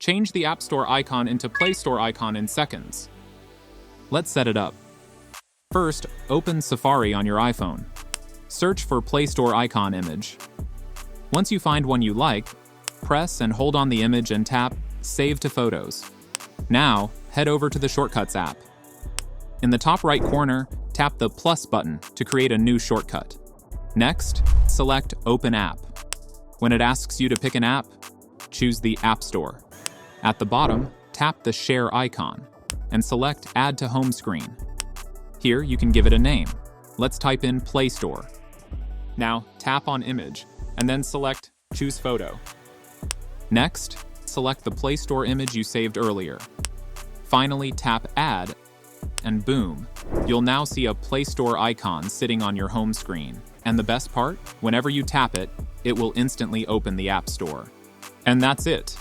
Change the App Store icon into Play Store icon in seconds. Let's set it up. First, open Safari on your iPhone. Search for Play Store icon image. Once you find one you like, press and hold on the image and tap Save to Photos. Now, head over to the Shortcuts app. In the top right corner, tap the plus button to create a new shortcut. Next, select Open App. When it asks you to pick an app, choose the App Store. At the bottom, tap the Share icon and select Add to Home Screen. Here, you can give it a name. Let's type in Play Store. Now, tap on Image and then select Choose Photo. Next, select the Play Store image you saved earlier. Finally, tap Add, and boom, you'll now see a Play Store icon sitting on your home screen. And the best part? Whenever you tap it, it will instantly open the App Store. And that's it.